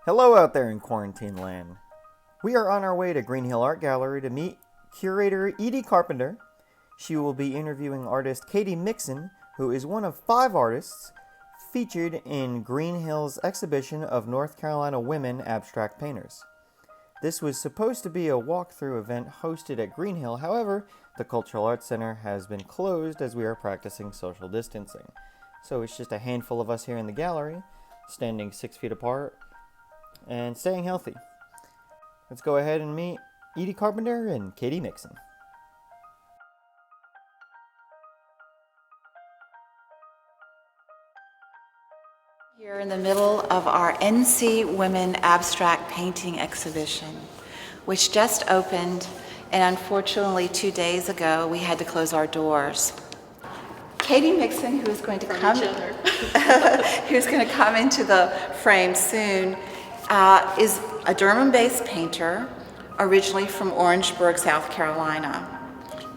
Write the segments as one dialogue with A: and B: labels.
A: Hello out there in quarantine land. We are on our way to Greenhill Art Gallery to meet curator Edie Carpenter. She will be interviewing artist Katy Mixon, who is one of 5 artists featured in Greenhill's exhibition of North Carolina women abstract painters. This was supposed to be a walkthrough event hosted at Greenhill, however, the Cultural Arts Center has been closed as we are practicing social distancing. So it's just a handful of us here in the gallery, standing 6 feet apart, and staying healthy. Let's go ahead and meet Edie Carpenter and Katy Mixon.
B: Here in the middle of our NC Women Abstract Painting exhibition, which just opened, and unfortunately 2 days ago we had to close our doors. Katy Mixon, who is going to come into the frame soon, is a Durham-based painter, originally from Orangeburg, South Carolina.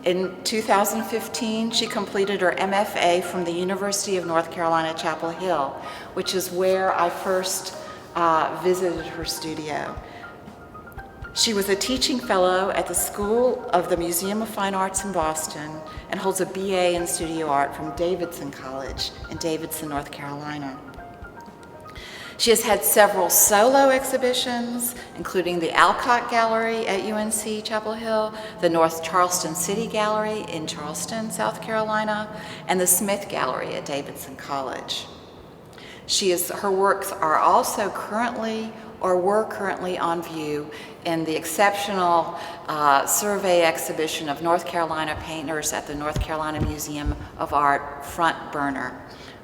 B: In 2015, she completed her MFA from the University of North Carolina, Chapel Hill, which is where I first visited her studio. She was a teaching fellow at the School of the Museum of Fine Arts in Boston and holds a BA in studio art from Davidson College in Davidson, North Carolina. She has had several solo exhibitions, including the Alcott Gallery at UNC Chapel Hill, the North Charleston City Gallery in Charleston, South Carolina, and the Smith Gallery at Davidson College. Her works are also were currently on view in the exceptional survey exhibition of North Carolina painters at the North Carolina Museum of Art Front Burner,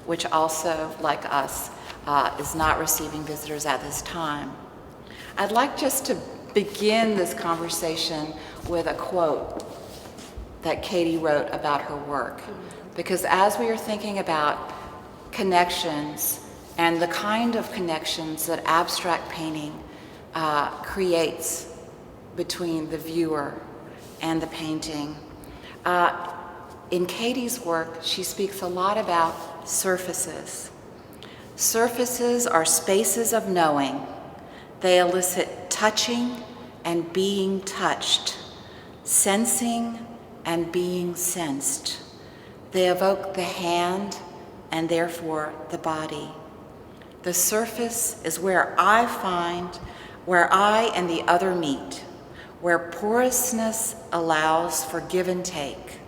B: which also, like us, is not receiving visitors at this time. I'd like just to begin this conversation with a quote that Katy wrote about her work, because as we are thinking about connections and the kind of connections that abstract painting creates between the viewer and the painting, in Katy's work, she speaks a lot about surfaces. Surfaces are spaces of knowing. They elicit touching and being touched, sensing and being sensed. They evoke the hand and therefore the body. The surface is where I and the other meet, where porousness allows for give and take.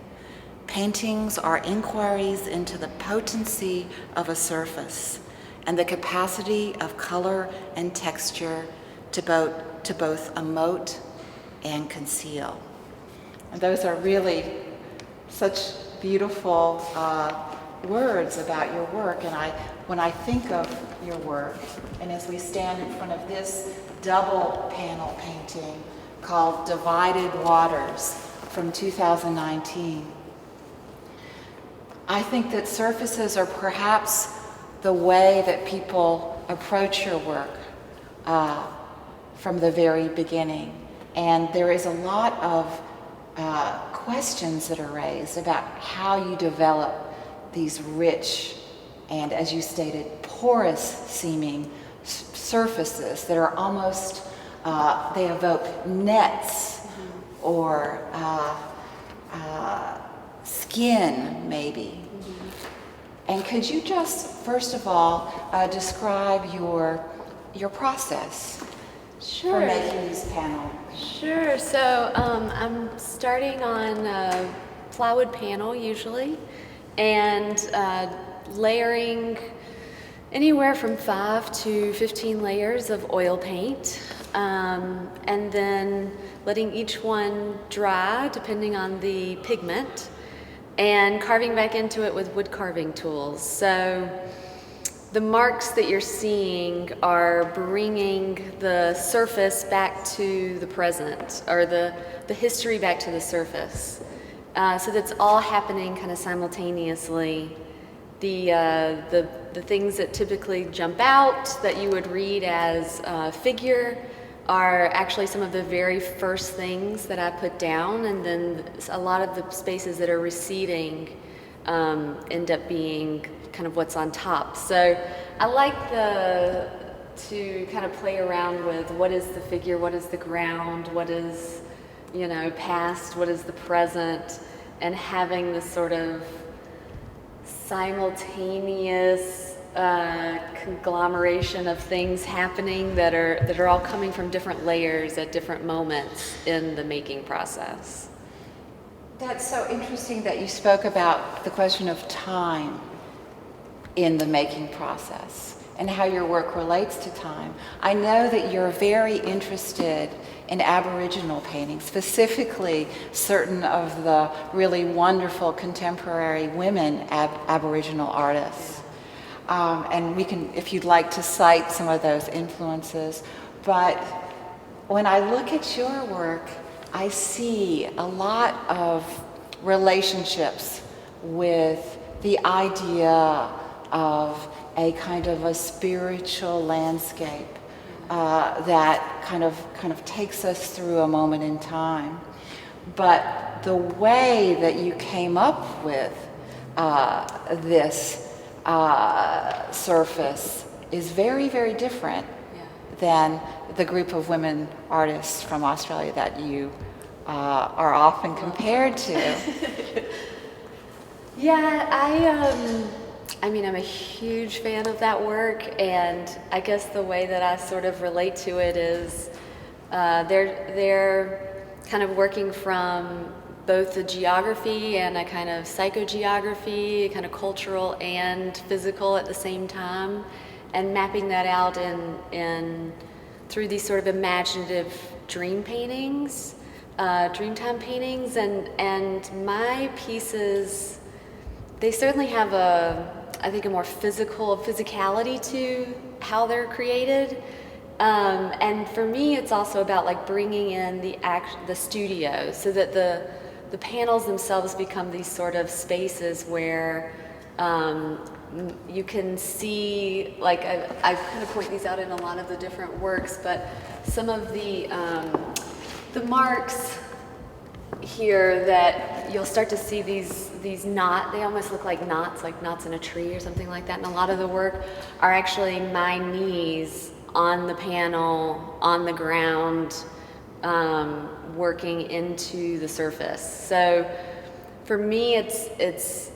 B: Paintings are inquiries into the potency of a surface and the capacity of color and texture to both emote and conceal. And those are really such beautiful words about your work. And when I think of your work, and as we stand in front of this double panel painting called Divided Waters from 2019, I think that surfaces are perhaps the way that people approach your work from the very beginning. And there is a lot of questions that are raised about how you develop these rich and, as you stated, porous seeming surfaces that are almost, they evoke nets or skin maybe. And could you just, first of all, describe your process for making these panels?
C: Sure. So I'm starting on a plywood panel usually, and layering anywhere from 5 to 15 layers of oil paint, and then letting each one dry depending on the pigment, and carving back into it with wood carving tools. So the marks that you're seeing are bringing the surface back to the present, or the history back to the surface. So that's all happening kind of simultaneously. The things that typically jump out that you would read as a figure are actually some of the very first things that I put down, and then a lot of the spaces that are receding end up being kind of what's on top. So I like the to kind of play around with what is the figure, what is the ground, what is, past, what is the present, and having this sort of simultaneous conglomeration of things happening that are all coming from different layers at different moments in the making process.
B: That's so interesting that you spoke about the question of time in the making process and how your work relates to time. I know that you're very interested in Aboriginal painting, specifically certain of the really wonderful contemporary women Aboriginal artists. And we can, if you'd like to cite some of those influences. But when I look at your work, I see a lot of relationships with the idea of a kind of a spiritual landscape that kind of takes us through a moment in time. But the way that you came up with this surface is very, very different than the group of women artists from Australia that you are often compared to.
C: I'm a huge fan of that work, and I guess the way that I sort of relate to it is they're kind of working from both the geography and a kind of psychogeography, kind of cultural and physical at the same time, and mapping that out in through these sort of imaginative dream paintings, dreamtime paintings, and my pieces, they certainly have I think a more physicality to how they're created. And for me, it's also about like bringing in the studio so that the panels themselves become these sort of spaces where you can see, like I kind of point these out in a lot of the different works, but some of the marks here that you'll start to see these they almost look like knots in a tree or something like that. And a lot of the work are actually my knees on the panel, on the ground, working into the surface. So for me, it's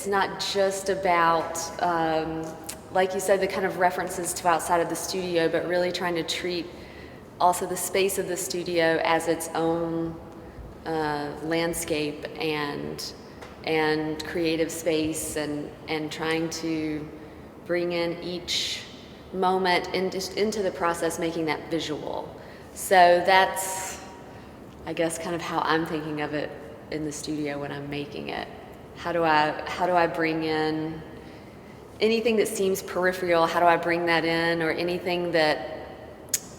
C: not just about, like you said, the kind of references to outside of the studio, but really trying to treat also the space of the studio as its own landscape and creative space, and trying to bring in each moment into the process, making that visual. So that's, I guess, kind of how I'm thinking of it in the studio when I'm making it. How do I bring in anything that seems peripheral? How do I bring that in, or anything that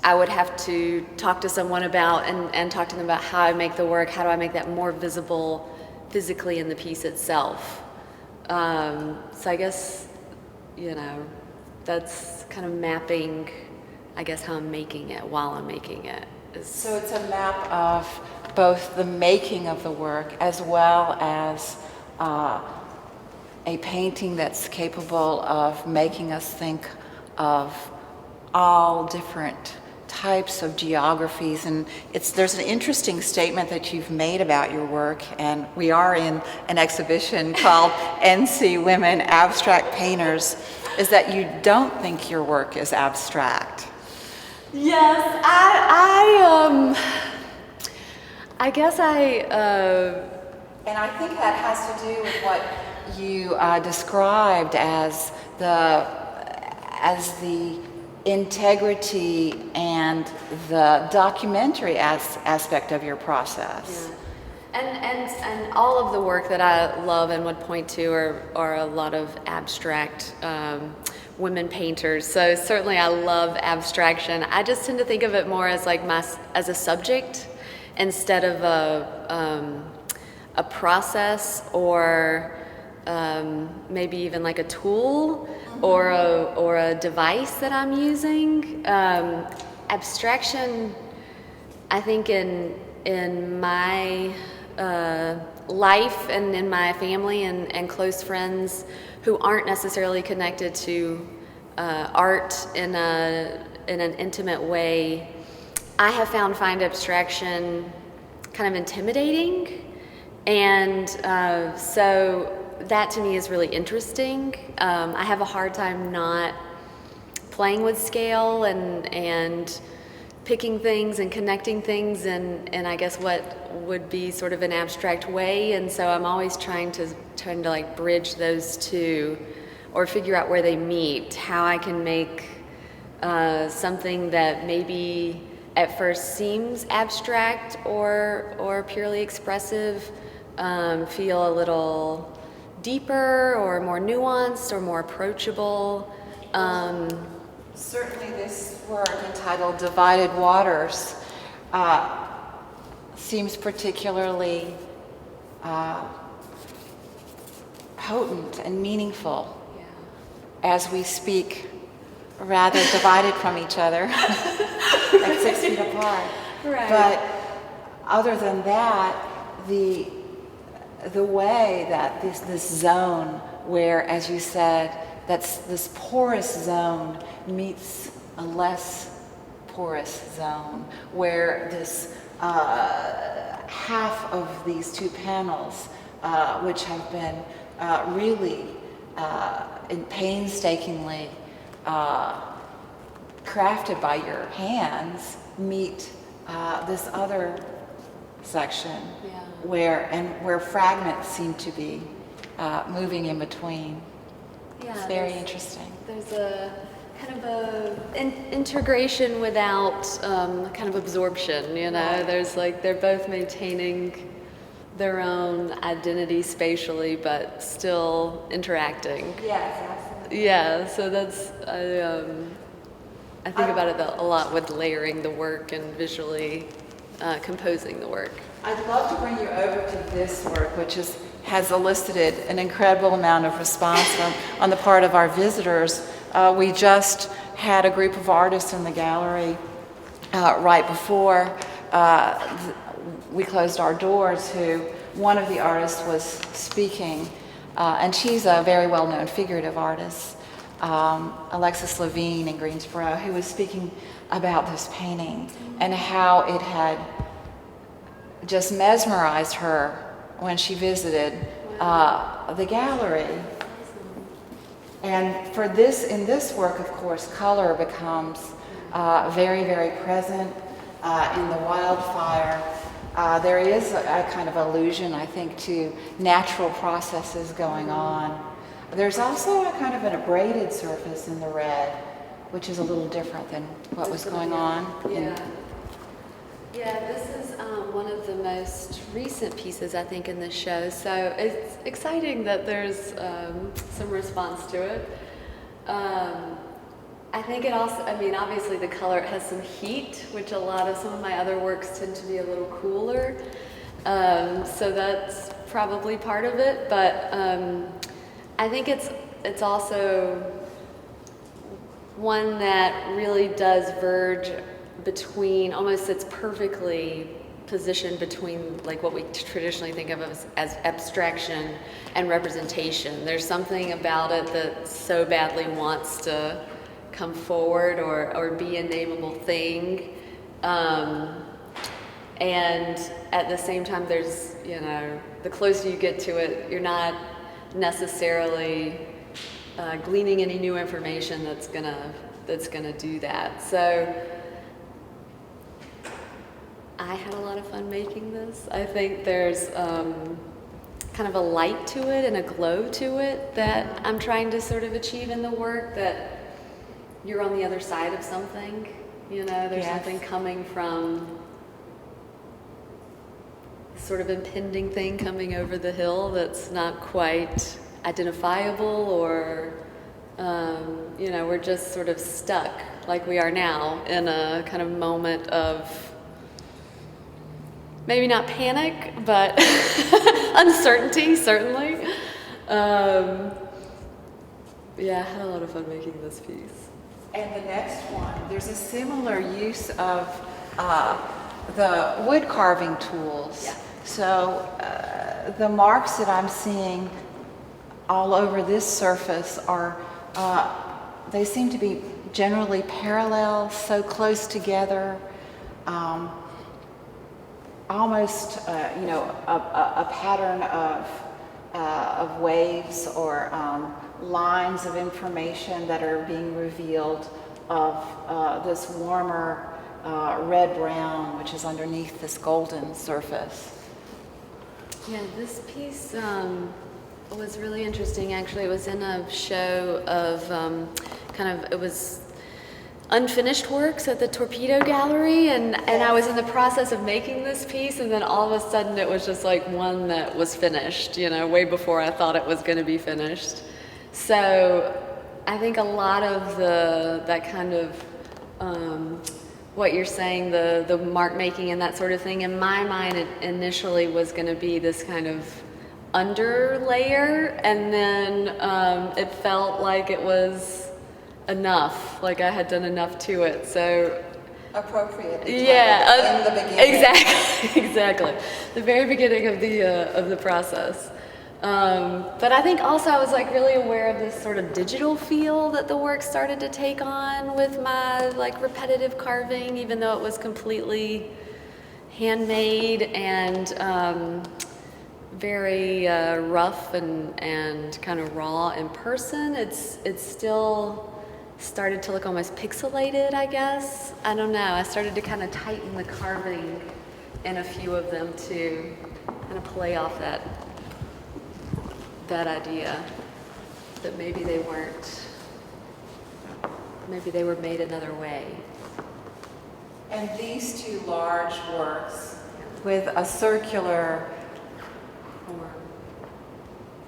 C: I would have to talk to someone about and talk to them about how I make the work? How do I make that more visible physically in the piece itself? So I guess, that's kind of mapping, I guess, how I'm making it while I'm making it.
B: So it's a map of both the making of the work as well as a painting that's capable of making us think of all different types of geographies. And there's an interesting statement that you've made about your work, and we are in an exhibition called NC Women Abstract Painters, is that you don't think your work is abstract.
C: Yes, I guess
B: and I think that has to do with what you described as the integrity and the documentary aspect of your process.
C: Yeah. And all of the work that I love and would point to are a lot of abstract women painters. So certainly I love abstraction. I just tend to think of it more as like as a subject instead of a process, or maybe even like a tool or a device that I'm using. Abstraction, I think in my life and in my family and close friends who aren't necessarily connected to art in an intimate way, I have found fine abstraction kind of intimidating, and so that to me is really interesting. I have a hard time not playing with scale and picking things and connecting things and I guess what would be sort of an abstract way, and so I'm always trying to like bridge those two or figure out where they meet, how I can make something that maybe at first seems abstract or purely expressive feel a little deeper or more nuanced or more approachable.
B: Certainly this work entitled Divided Waters seems particularly potent and meaningful as we speak, rather divided from each other, like 6 feet apart.
C: Right.
B: But other than that, the way that this zone where, as you said, that's this porous zone meets a less porous zone, where this half of these two panels, which have been really and painstakingly crafted by your hands, meet this other section where fragments seem to be moving in between.
C: Yeah,
B: it's very interesting.
C: There's a kind of integration without kind of absorption, you know.
B: Right.
C: There's like they're both maintaining their own identity spatially, but still interacting.
B: Yes, absolutely.
C: Yeah, so that's I think about it a lot with layering the work and visually composing the work.
B: I'd love to bring you over to this work, which has elicited an incredible amount of response on the part of our visitors. We just had a group of artists in the gallery right before we closed our doors, who one of the artists was speaking, and she's a very well-known figurative artist, Alexis Levine in Greensboro, who was speaking about this painting and how it had just mesmerized her when she visited the gallery. And in this work, of course, color becomes very, very present in the wildfire. There is a kind of allusion, I think, to natural processes going on. There's also a kind of an abraded surface in the red, which is a little different than what was going on.
C: Yeah, this is one of the most recent pieces, I think, in the show. So it's exciting that there's some response to it. I think it also, I mean, obviously the color has some heat, which some of my other works tend to be a little cooler. So that's probably part of it. But I think it's also one that really does verge between, almost it's perfectly positioned between like what we traditionally think of as abstraction and representation. There's something about it that so badly wants to come forward or be a nameable thing. And at the same time, there's, you know, the closer you get to it, you're not necessarily gleaning any new information that's gonna do that. So I had a lot of fun making this. I think there's kind of a light to it and a glow to it that I'm trying to sort of achieve in the work, that you're on the other side of something, you know, there's something coming from sort of impending thing coming over the hill that's not quite identifiable, or you know, we're just sort of stuck like we are now in a kind of moment of maybe not panic, but uncertainty, certainly. Yeah, I had a lot of fun making this piece.
B: And the next one, there's a similar use of the wood carving tools.
C: Yeah.
B: So the marks that I'm seeing all over this surface are they seem to be generally parallel, so close together, almost a pattern of waves or lines of information that are being revealed of this warmer red-brown, which is underneath this golden surface.
C: Yeah, this piece was really interesting. Actually, it was in a show of it was unfinished works at the Torpedo Gallery, and I was in the process of making this piece, and then all of a sudden it was just like one that was finished, way before I thought it was going to be finished. So I think a lot of that kind of what you're saying, the mark making and that sort of thing, in my mind it initially was going to be this kind of under layer, and then it felt like it was enough, like I had done enough to it. So
B: Appropriate.
C: Yeah,
B: in the beginning.
C: Exactly. The very beginning of the process. But I think also I was like really aware of this sort of digital feel that the work started to take on with my like repetitive carving, even though it was completely handmade and very rough and kind of raw in person. It's still started to look almost pixelated, I guess. I don't know. I started to kind of tighten the carving in a few of them to kind of play off that idea that maybe they were made another way.
B: And these two large works with a circular form,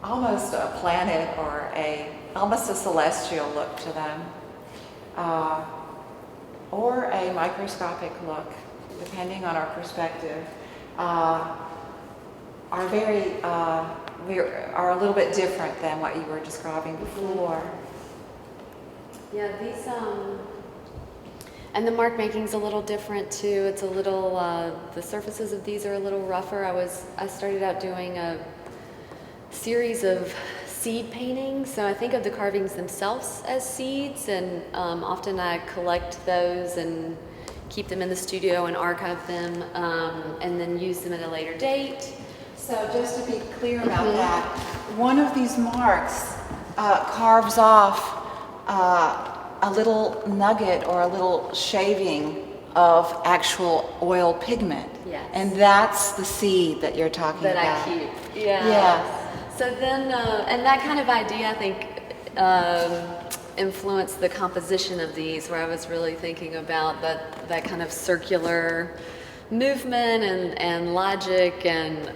B: almost a planet or almost a celestial look to them, or a microscopic look, depending on our perspective, are a little bit different than what you were describing before.
C: Yeah, these and the mark making's a little different too. It's a little the surfaces of these are a little rougher. I started out doing a series of seed paintings, so I think of the carvings themselves as seeds, and often I collect those and keep them in the studio and archive them, and then use them at a later date.
B: So just to be clear about that, one of these marks carves off a little nugget or a little shaving of actual oil pigment.
C: Yes.
B: And that's the seed that you're talking
C: That
B: about.
C: I keep. Yeah.
B: Yes.
C: So then, and that kind of idea, I think, influenced the composition of these, where I was really thinking about that kind of circular movement and logic, and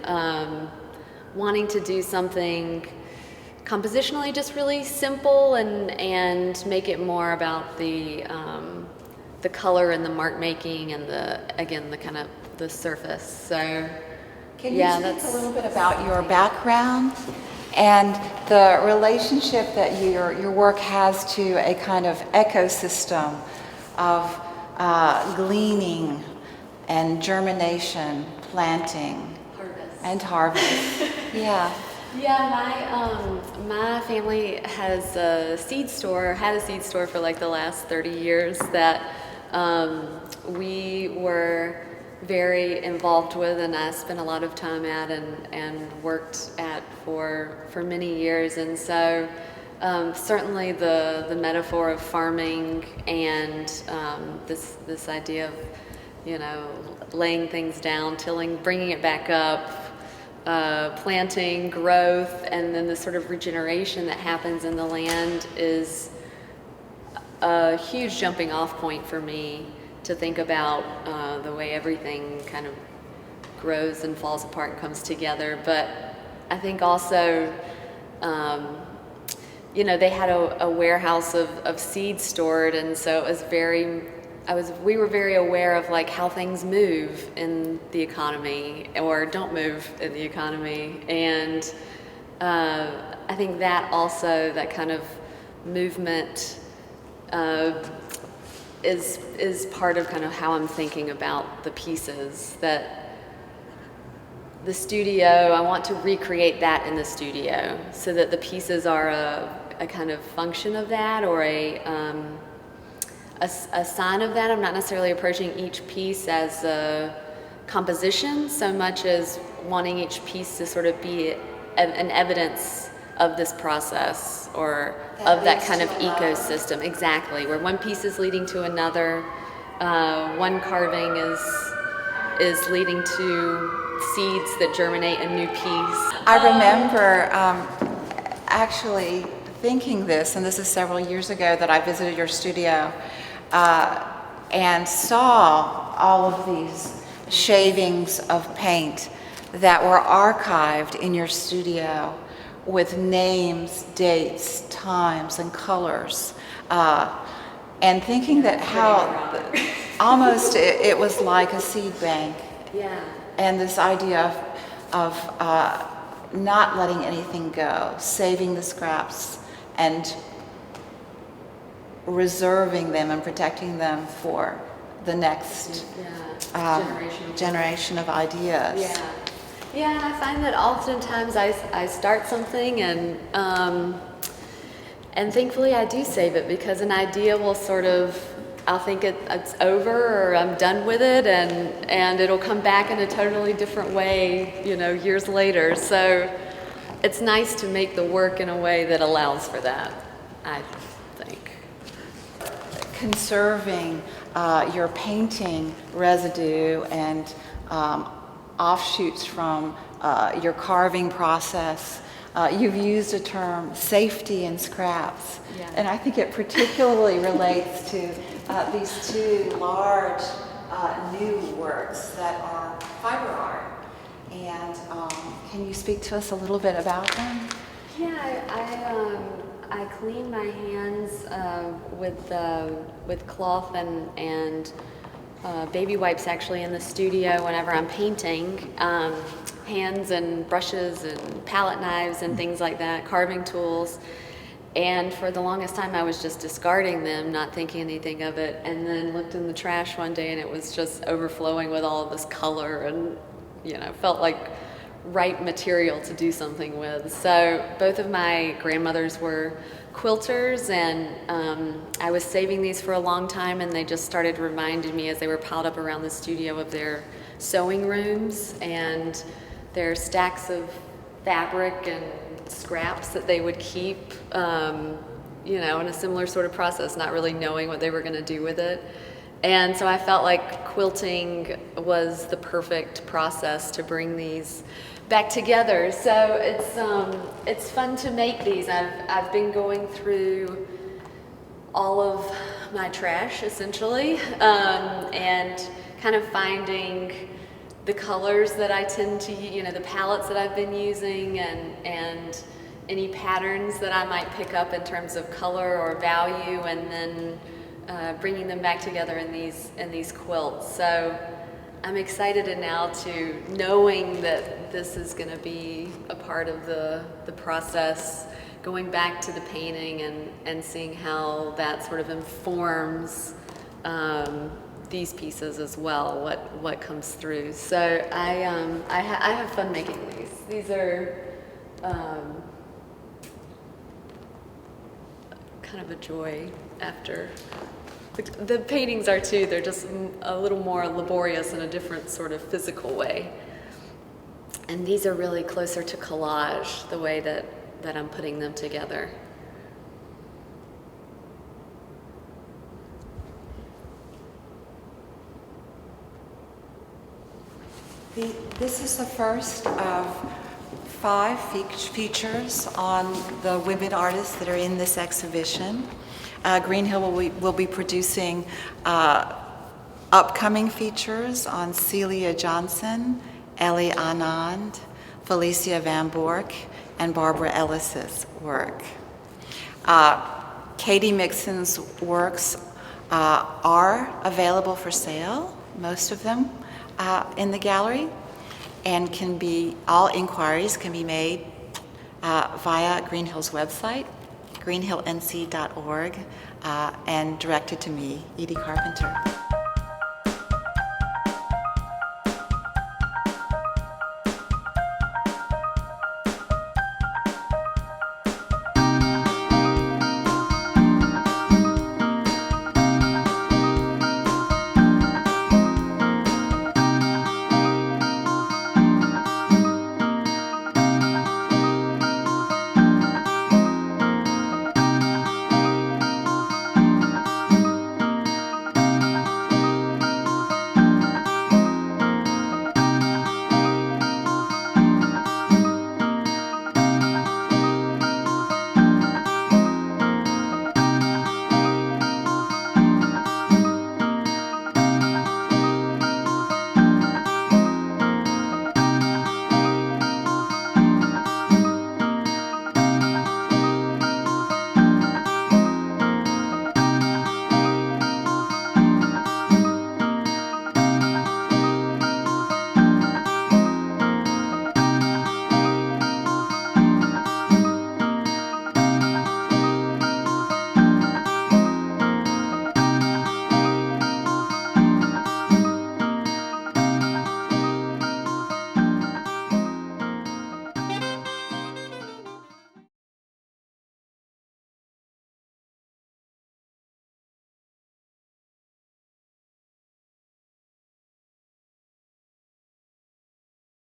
C: wanting to do something compositionally just really simple and make it more about the color and the mark making and the kind of the surface. So
B: can you speak a little bit about your background and the relationship that your work has to a kind of ecosystem of gleaning and germination, planting, and harvest? Yeah.
C: Yeah, my family has a seed store, had a seed store for like the last 30 years that we were very involved with, and I spent a lot of time at and worked at for many years. And so certainly the metaphor of farming and this idea of laying things down, tilling, bringing it back up, planting, growth, and then the sort of regeneration that happens in the land is a huge jumping off point for me to think about the way everything kind of grows and falls apart and comes together. But I think also, they had a warehouse of seeds stored, and so it was we were very aware of like how things move in the economy or don't move in the economy. And I think that also, that kind of movement is part of kind of how I'm thinking about the pieces, that the studio, I want to recreate that in the studio so that the pieces are a kind of function of that, or a sign of that. I'm not necessarily approaching each piece as a composition so much as wanting each piece to sort of be an evidence of this process, or of that kind of ecosystem. Exactly, where one piece is leading to another, one carving is leading to seeds that germinate a new piece.
B: I remember actually thinking this, and this is several years ago, that I visited your studio and saw all of these shavings of paint that were archived in your studio with names, dates, times, and colors. And thinking that how almost it was like a seed bank.
C: Yeah.
B: And this idea of not letting anything go, saving the scraps and reserving them and protecting them for the next generation of ideas.
C: Yeah. Yeah, and I find that oftentimes I start something and thankfully I do save it, because an idea will sort of, I'll think it's over, or I'm done with it, and it'll come back in a totally different way, years later. So it's nice to make the work in a way that allows for that, I think.
B: Conserving your painting residue and offshoots from your carving process. You've used a term, safety in scraps.
C: Yeah.
B: And I think it particularly relates to these two large new works that are fiber art. And can you speak to us a little bit about them?
C: Yeah, I clean my hands with cloth and baby wipes actually in the studio whenever I'm painting. Hands and brushes and palette knives and things like that, carving tools. And for the longest time I was just discarding them, not thinking anything of it, and then looked in the trash one day and it was just overflowing with all of this color, and felt like right material to do something with. So both of my grandmothers were quilters, and I was saving these for a long time, and they just started reminding me as they were piled up around the studio of their sewing rooms and their stacks of fabric and scraps that they would keep, in a similar sort of process, not really knowing what they were going to do with it. And so I felt like quilting was the perfect process to bring these back together. So it's fun to make these. I've been going through all of my trash essentially, and kind of finding the colors that I tend to, the palettes that I've been using, and any patterns that I might pick up in terms of color or value, and then bringing them back together in these quilts. So I'm excited now to knowing that this is going to be a part of the process, going back to the painting and seeing how that sort of informs these pieces as well, what comes through. So I have fun making these. These are kind of a joy after. The paintings are too, they're just a little more laborious in a different sort of physical way. And these are really closer to collage, the way that I'm putting them together.
B: This is the first of 5 features on the women artists that are in this exhibition. Greenhill will be producing upcoming features on Celia Johnson, Ellie Anand, Felicia Van Bork, and Barbara Ellis's work. Katy Mixon's works are available for sale, most of them, in the gallery, and all inquiries can be made via Greenhill's website, greenhillnc.org, and directed to me, Edie Carpenter.